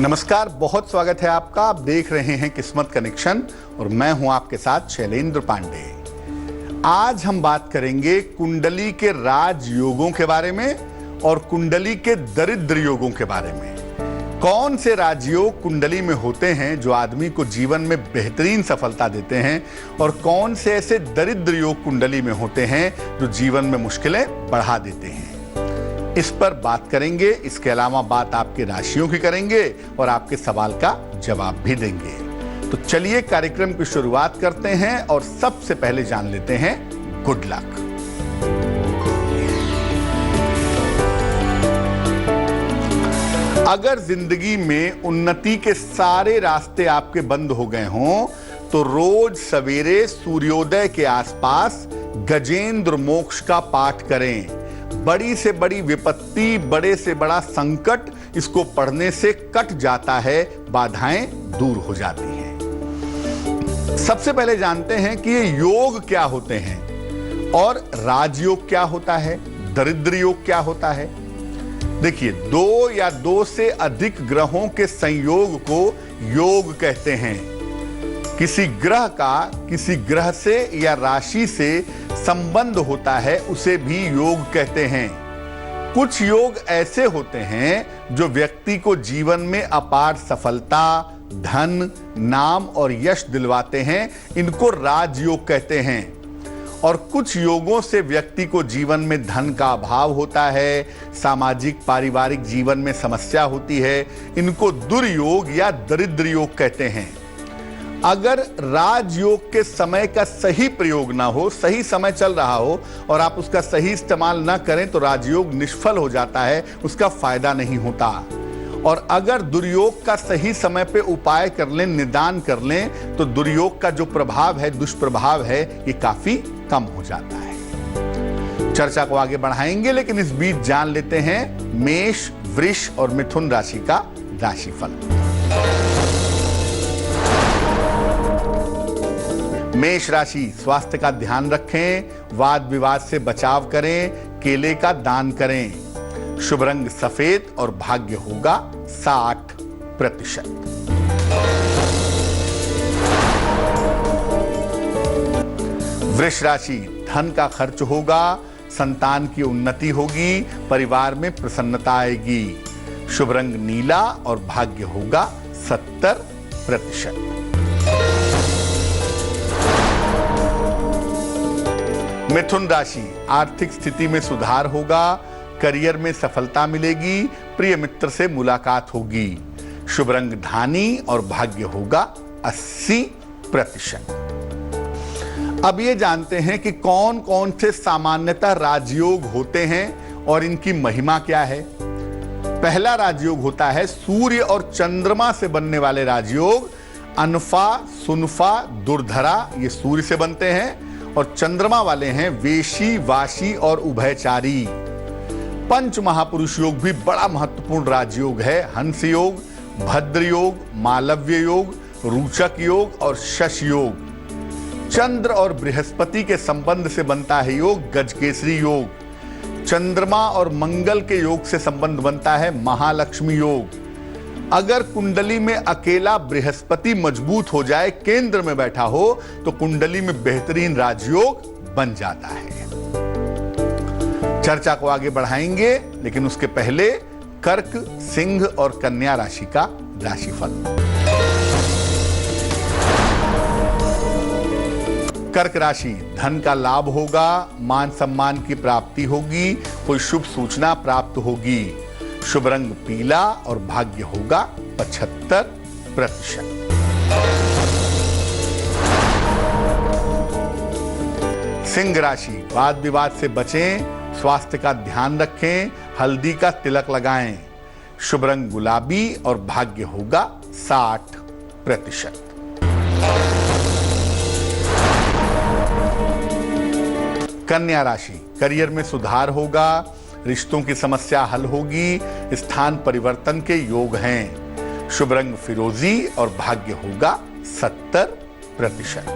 नमस्कार, बहुत स्वागत है आपका। आप देख रहे हैं किस्मत कनेक्शन और मैं हूं आपके साथ शैलेंद्र पांडे। आज हम बात करेंगे कुंडली के राज योगों के बारे में और कुंडली के दरिद्र योगों के बारे में। कौन से राजयोग कुंडली में होते हैं जो आदमी को जीवन में बेहतरीन सफलता देते हैं और कौन से ऐसे दरिद्र योग कुंडली में होते हैं जो जीवन में मुश्किलें बढ़ा देते हैं, इस पर बात करेंगे। इसके अलावा बात आपके राशियों की करेंगे और आपके सवाल का जवाब भी देंगे। तो चलिए कार्यक्रम की शुरुआत करते हैं और सबसे पहले जान लेते हैं गुड लक। अगर जिंदगी में उन्नति के सारे रास्ते आपके बंद हो गए हों तो रोज सवेरे सूर्योदय के आसपास गजेंद्र मोक्ष का पाठ करें। बड़ी से बड़ी विपत्ति, बड़े से बड़ा संकट इसको पढ़ने से कट जाता है, बाधाएं दूर हो जाती हैं। सबसे पहले जानते हैं कि ये योग क्या होते हैं और राजयोग क्या होता है, दरिद्र योग क्या होता है। देखिए, दो या दो से अधिक ग्रहों के संयोग को योग कहते हैं। किसी ग्रह का किसी ग्रह से या राशि से संबंध होता है, उसे भी योग कहते हैं। कुछ योग ऐसे होते हैं जो व्यक्ति को जीवन में अपार सफलता, धन, नाम और यश दिलवाते हैं, इनको राजयोग कहते हैं। और कुछ योगों से व्यक्ति को जीवन में धन का अभाव होता है, सामाजिक पारिवारिक जीवन में समस्या होती है, इनको दुर्योग या दरिद्र योग कहते हैं। अगर राजयोग के समय का सही प्रयोग ना हो, सही समय चल रहा हो और आप उसका सही इस्तेमाल ना करें तो राजयोग निष्फल हो जाता है, उसका फायदा नहीं होता। और अगर दुर्योग का सही समय पे उपाय कर लें, निदान कर लें, तो दुर्योग का जो प्रभाव है, दुष्प्रभाव है, ये काफी कम हो जाता है। चर्चा को आगे बढ़ाएंगे, लेकिन इस बीच जान लेते हैं मेष, वृष और मिथुन राशि का राशिफल। मेष राशि, स्वास्थ्य का ध्यान रखें, वाद विवाद से बचाव करें, केले का दान करें। शुभ रंग सफेद और भाग्य होगा 60%। वृष राशि, धन का खर्च होगा, संतान की उन्नति होगी, परिवार में प्रसन्नता आएगी। शुभ रंग नीला और भाग्य होगा 70%। मिथुन राशि, आर्थिक स्थिति में सुधार होगा, करियर में सफलता मिलेगी, प्रिय मित्र से मुलाकात होगी। शुभ रंग धानी और भाग्य होगा 80%। अब ये जानते हैं कि कौन कौन से सामान्यतः राजयोग होते हैं और इनकी महिमा क्या है। पहला राजयोग होता है सूर्य और चंद्रमा से बनने वाले राजयोग। अनफा, सुनफा, दुर्धरा ये सूर्य से बनते हैं और चंद्रमा वाले हैं वेशी, वाशी और उभयचारी। पंच महापुरुष योग भी बड़ा महत्वपूर्ण राजयोग है। हंस योग, भद्र योग, मालव्य योग, रूचक योग और शश योग। चंद्र और बृहस्पति के संबंध से बनता है योग गजकेसरी योग। चंद्रमा और मंगल के योग से संबंध बनता है महालक्ष्मी योग। अगर कुंडली में अकेला बृहस्पति मजबूत हो जाए, केंद्र में बैठा हो, तो कुंडली में बेहतरीन राजयोग बन जाता है। चर्चा को आगे बढ़ाएंगे, लेकिन उसके पहले कर्क, सिंह और कन्या राशि का राशिफल। कर्क राशि, धन का लाभ होगा, मान सम्मान की प्राप्ति होगी, कोई शुभ सूचना प्राप्त होगी। शुभ रंग पीला और भाग्य होगा 75%। सिंह राशि, वाद विवाद से बचें, स्वास्थ्य का ध्यान रखें, हल्दी का तिलक लगाएं। शुभ रंग गुलाबी और भाग्य होगा 60%। कन्या राशि, करियर में सुधार होगा, रिश्तों की समस्या हल होगी, स्थान परिवर्तन के योग हैं। शुभ रंग फिरोजी और भाग्य होगा 70%।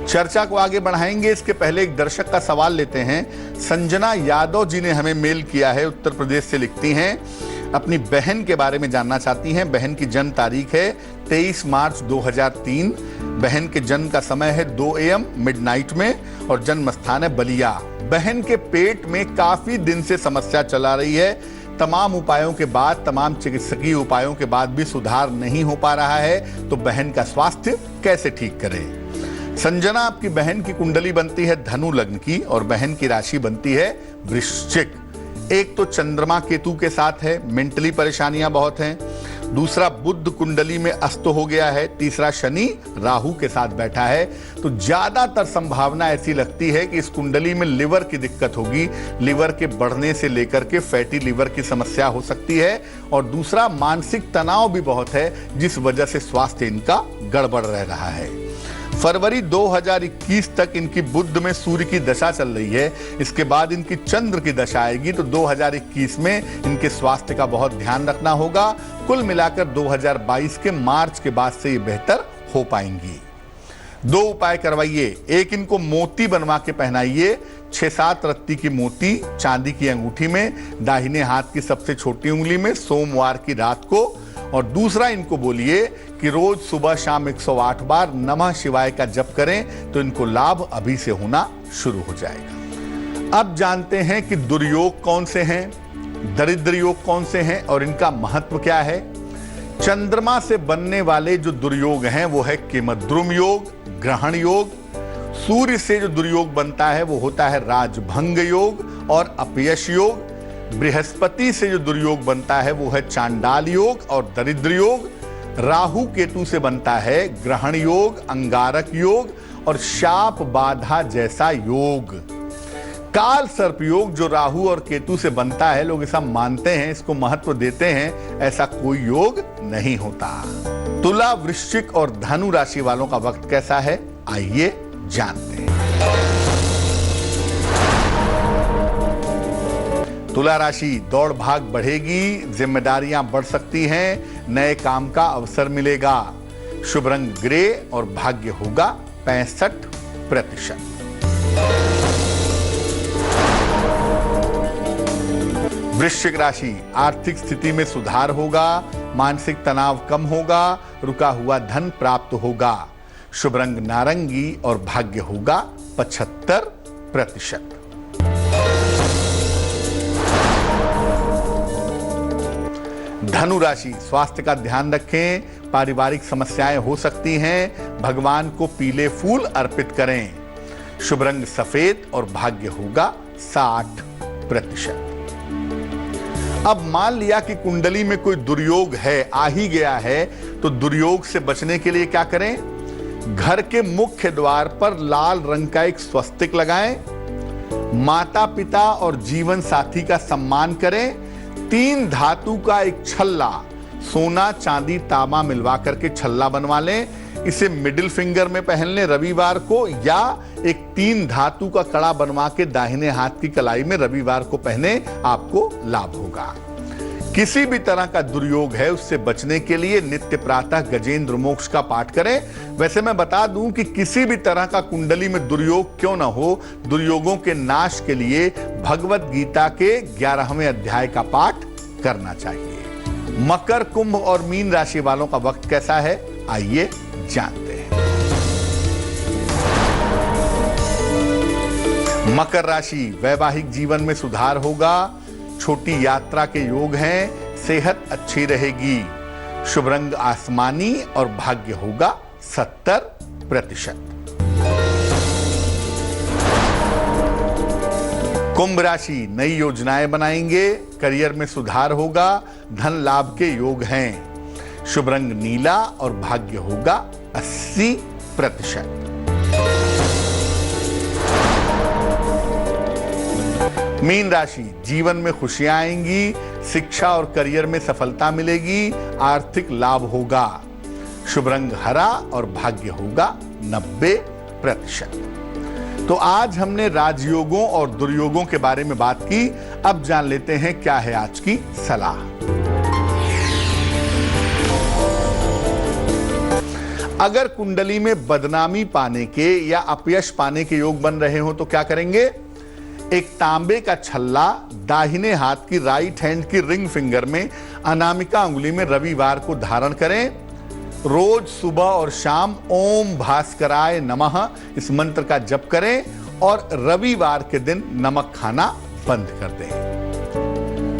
चर्चा को आगे बढ़ाएंगे, इसके पहले एक दर्शक का सवाल लेते हैं। संजना यादव जी ने हमें मेल किया है, उत्तर प्रदेश से लिखती हैं, अपनी बहन के बारे में जानना चाहती हैं। बहन की जन्म तारीख है 23 मार्च 2003। बहन के जन्म का समय है 2 AM मिडनाइट में और जन्म स्थान है बलिया। बहन के पेट में काफी दिन से समस्या चला रही है। तमाम उपायों के बाद, तमाम चिकित्सकीय उपायों के बाद भी सुधार नहीं हो पा रहा है, तो बहन का स्वास्थ्य कैसे ठीक करें। संजना, आपकी बहन की कुंडली बनती है धनु लग्न की और बहन की राशि बनती है वृश्चिक। एक तो चंद्रमा केतु के साथ है, मेंटली परेशानियां बहुत हैं। दूसरा, बुध कुंडली में अस्त हो गया है। तीसरा, शनि राहु के साथ बैठा है। तो ज्यादातर संभावना ऐसी लगती है कि इस कुंडली में लिवर की दिक्कत होगी। लिवर के बढ़ने से लेकर के फैटी लिवर की समस्या हो सकती है। और दूसरा, मानसिक तनाव भी बहुत है, जिस वजह से स्वास्थ्य इनका गड़बड़ रह रहा है। फरवरी 2021 तक इनकी बुध में सूर्य की दशा चल रही है। इसके बाद इनकी चंद्र की दशा आएगी, तो 2021 में इनके स्वास्थ्य का बहुत ध्यान रखना होगा। कुल मिलाकर 2022 के मार्च के बाद से ये बेहतर हो पाएंगी। 2 उपाय करवाइए। एक, इनको मोती बनवा के पहनाइए। 6-7 रत्ती की मोती चांदी की अंगूठी में, दाहिने हाथ की सबसे छोटी उंगली में, सोमवार की रात को। और दूसरा, इनको बोलिए कि रोज सुबह शाम 108 बार नमः शिवाय का जप करें, तो इनको लाभ अभी से होना शुरू हो जाएगा। अब जानते हैं कि दुर्योग कौन से हैं, दरिद्र योग कौन से हैं और इनका महत्व क्या है। चंद्रमा से बनने वाले जो दुर्योग हैं वो है केमद्रुम योग, ग्रहण योग। सूर्य से जो दुर्योग बनता है वो होता है राजभंग योग और अपयश योग। बृहस्पति से जो दुर्योग बनता है वो है चांडाल योग और दरिद्र योग। राहु केतु से बनता है ग्रहण योग, अंगारक योग और शाप बाधा जैसा योग। काल सर्प योग जो राहु और केतु से बनता है, लोग ऐसा मानते हैं, इसको महत्व देते हैं, ऐसा कोई योग नहीं होता। तुला, वृश्चिक और धनु राशि वालों का वक्त कैसा है, आइए जानते हैं। तुला राशि, दौड़ भाग बढ़ेगी, जिम्मेदारियां बढ़ सकती हैं, नए काम का अवसर मिलेगा। शुभ रंग ग्रे और भाग्य होगा 65%। वृश्चिक राशि, आर्थिक स्थिति में सुधार होगा, मानसिक तनाव कम होगा, रुका हुआ धन प्राप्त होगा। शुभ रंग नारंगी और भाग्य होगा 75%। धनु राशि, स्वास्थ्य का ध्यान रखें, पारिवारिक समस्याएं हो सकती हैं, भगवान को पीले फूल अर्पित करें। शुभ रंग सफेद और भाग्य होगा 60%। अब मान लिया कि कुंडली में कोई दुर्योग है, आ ही गया है, तो दुर्योग से बचने के लिए क्या करें। घर के मुख्य द्वार पर लाल रंग का एक स्वस्तिक लगाएं। माता पिता और जीवन साथी का सम्मान करें। 3 धातु का एक छल्ला, सोना चांदी तांबा मिलवा करके छल्ला बनवा लें। इसे मिडिल फिंगर में पहन लें रविवार को, या एक 3 धातु का कड़ा बनवा के दाहिने हाथ की कलाई में रविवार को पहने, आपको लाभ होगा। किसी भी तरह का दुर्योग है उससे बचने के लिए नित्य प्रातः गजेंद्र मोक्ष का पाठ करें। वैसे मैं बता दूं कि किसी भी तरह का कुंडली में दुर्योग क्यों ना हो, दुर्योगों के नाश के लिए भगवत गीता के 11वें अध्याय का पाठ करना चाहिए। मकर, कुंभ और मीन राशि वालों का वक्त कैसा है, आइए जानते हैं। मकर राशि, वैवाहिक जीवन में सुधार होगा, छोटी यात्रा के योग हैं, सेहत अच्छी रहेगी। शुभ रंग आसमानी और भाग्य होगा 70%। कुंभ राशि, नई योजनाएं बनाएंगे, करियर में सुधार होगा, धन लाभ के योग हैं। शुभ रंग नीला और भाग्य होगा 80%। मीन राशि, जीवन में खुशियां आएंगी, शिक्षा और करियर में सफलता मिलेगी, आर्थिक लाभ होगा। शुभ रंग हरा और भाग्य होगा 90%। तो आज हमने राजयोगों और दुर्योगों के बारे में बात की। अब जान लेते हैं क्या है आज की सलाह। अगर कुंडली में बदनामी पाने के या अपयश पाने के योग बन रहे हो तो क्या करेंगे। एक तांबे का छल्ला दाहिने हाथ की राइट हैंड की रिंग फिंगर में अनामिका अंगुली में रविवार को धारण करें। रोज सुबह और शाम ओम भास्कराय नमः इस मंत्र का जप करें और रविवार के दिन नमक खाना बंद कर दें।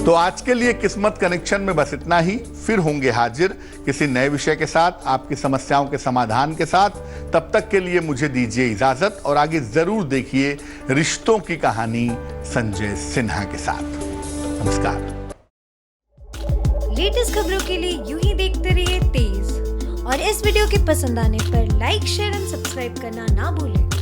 तो आज के लिए किस्मत कनेक्शन में बस इतना ही। फिर होंगे हाजिर किसी नए विषय के साथ, आपकी समस्याओं के समाधान के साथ। तब तक के लिए मुझे दीजिए इजाजत और आगे जरूर देखिए रिश्तों की कहानी संजय सिन्हा के साथ। नमस्कार। लेटेस्ट खबरों के लिए यूं ही देखते रहिए तेज, और इस वीडियो के पसंद आने पर लाइक, शेयर एंड सब्सक्राइब करना ना भूलें।